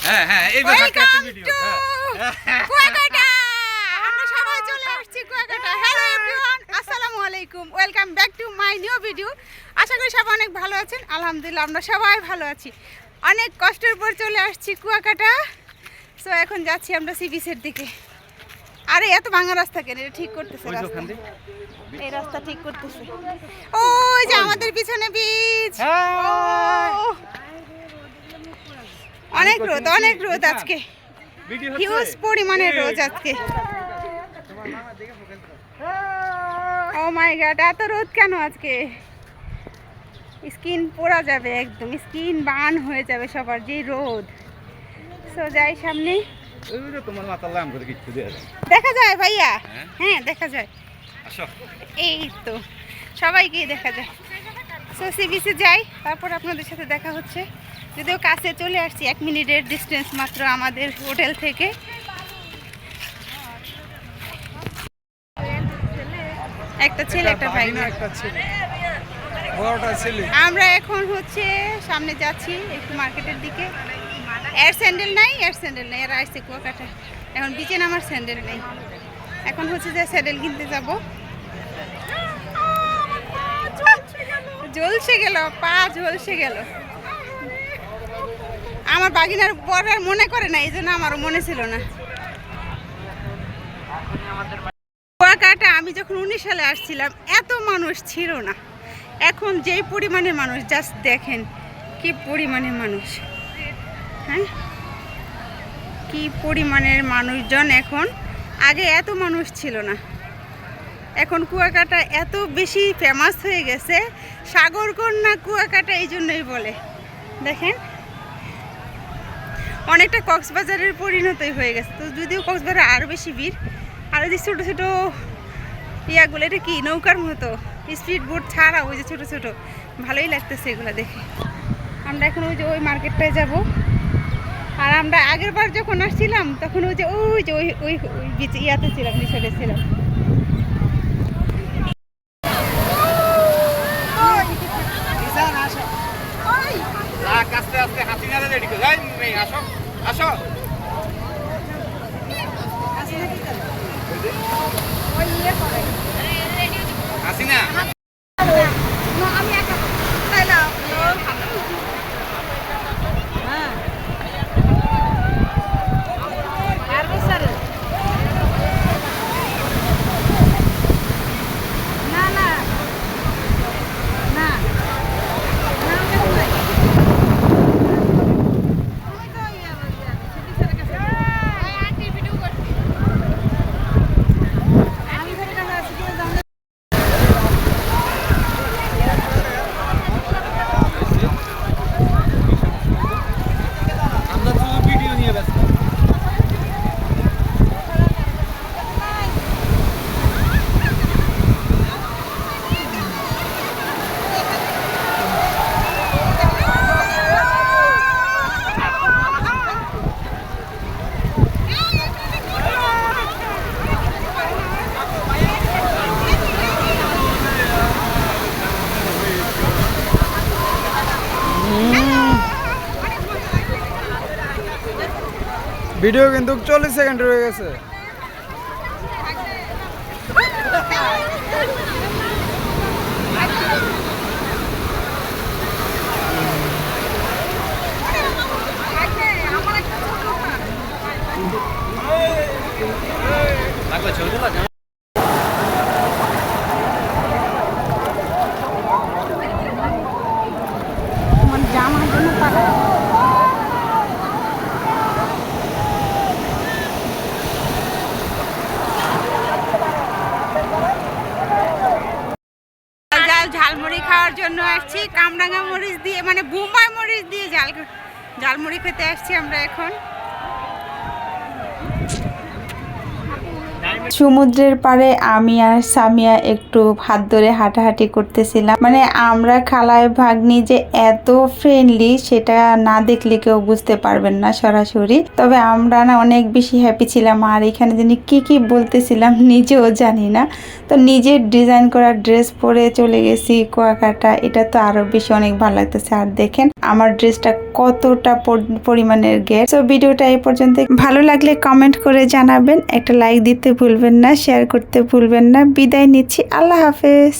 হ্যাঁ হ্যাঁ এই ব্যাপারটা একটা ভিডিও কুয়াকাটা আমরা সবাই চলে আসছি কুয়াকাটা। হ্যালো এভরিওয়ান, আসসালামু আলাইকুম, welcome back to my new video. আশা করি সবাই অনেক ভালো আছেন। আলহামদুলিল্লাহ আমরা সবাই ভালো আছি। অনেক কষ্টের পর চলে আসছি কুয়াকাটা। সো এখন যাচ্ছি আমরা সি বিচের দিকে। আরে এত ভাঙা রাস্তা কেন? এটা ঠিক করতেছে রাস্তা, এই রাস্তা ঠিক করতেছে। ওই যে আমাদের পিছনে বিচ। অনেক রোদ, অনেক রোদ আজকে, হিউজ পরিমাণে রোদ আজকে। ও মাই গড, এত রোদ কেন আজকে? স্কিন পোড়া যাবে, একদম স্কিন বার্ন হয়ে যাবে সবার, যে রোদ। সো যাই সামনে, তোমার মাথা লাম করে কিছু দেখা যায় ভাইয়া। হ্যাঁ দেখা যায়, আসো। এই তো সবাইকেই দেখা যায়। সো সি বিচে যাই, তারপর আপনাদের সাথে দেখা হচ্ছে। যদিও কাছে চলে আসছি, 1 মিনিটের ডিস্টেন্স মাত্র আমাদের হোটেল থেকে। একটা ছেলে একটা ভাই, একটা ছেলে, বড়টা ছেলে। আমরা এখন হচ্ছে সামনে যাচ্ছি একটু মার্কেটের দিকে। এর স্যান্ডেল নাই, এর স্যান্ডেল নেই, এরা আসছে কুয়াকাটা। এখন বিচে নামার স্যান্ডেল নেই, এখন হচ্ছে যে স্যান্ডেল কিনতে যাব। জ্বলসে গেল, পা ঝলসে গেল। আমার বাগিনার পড়ার মনে করে না, এই জন্য আমারও মনে ছিল না। কুয়াকাটা আমি যখন 19 সালে আসছিলাম এত মানুষ ছিল না। এখন যেই পরিমাণে মানুষ, জাস্ট দেখেন কি পরিমাণে মানুষ। হ্যাঁ, কি পরিমাণের মানুষজন এখন। আগে এত মানুষ ছিল না। এখন কুয়াকাটা এত বেশি ফেমাস হয়ে গেছে, সাগরকন্যা কুয়াকাটা এই জন্যই বলে। দেখেন অনেকটা কক্সবাজারের পরিণতই হয়ে গেছে। তো যদিও কক্সবাজারে আরও বেশি ভিড়, আর যে ছোটো ছোটো ইয়াগুলো, এটা কি নৌকার মতো, স্পিড বোট ছাড়া ওই যে ছোটো ছোটো, ভালোই লাগতেছে এগুলো দেখে। আমরা এখন ওই যে ওই মার্কেটটায় যাব। আর আমরা আগের বার যখন আসছিলাম তখন ওই যে ওই ওই বিচ ইয়াতে ছিলাম, রিসোর্টে ছিলাম। আস্তে আস্তে হাসিনারে রেডি করে যাই, আসো আসো। হাসিনা ভিডিও কিন্তু 40 সেকেন্ড হয়ে গেছে। আমার জামার জন্য পালা। ঝালমুড়ি খাওয়ার জন্য আসছি, কামরাঙা মরিচ দিয়ে, মানে বোম্বাই মরিচ দিয়ে ঝালমুড়ি খেতে আসছি আমরা এখন। সমুদ্রের পাড়ে আমি আর সামিয়া একটু হাত ধরে হাঁটাহাঁটি করতেছিলাম। মানে আমরা খালায় ভাগ্নি যে এত ফ্রেন্ডলি সেটা না দেখলে কেউ বুঝতে পারবেন না সরাসরি। তবে আমরা না অনেক বেশি হ্যাপি ছিলাম, আর এখানে যিনি কি বলতেছিলাম নিজেও জানি না। তো নিজের ডিজাইন করা ড্রেস পরে চলে গেছি কুয়াকাটা, এটা তো আরো বেশি অনেক ভালো লাগতেছে। আর দেখেন আমার ড্রেসটা কতটা পরিমাণের গেট। তো ভিডিওটা এই পর্যন্ত, ভালো লাগলে কমেন্ট করে জানাবেন, একটা লাইক দিতে ভুলবেন না, শেয়ার করতে ভুলবেন না। বিদায় নিচ্ছি, আল্লাহ হাফেজ।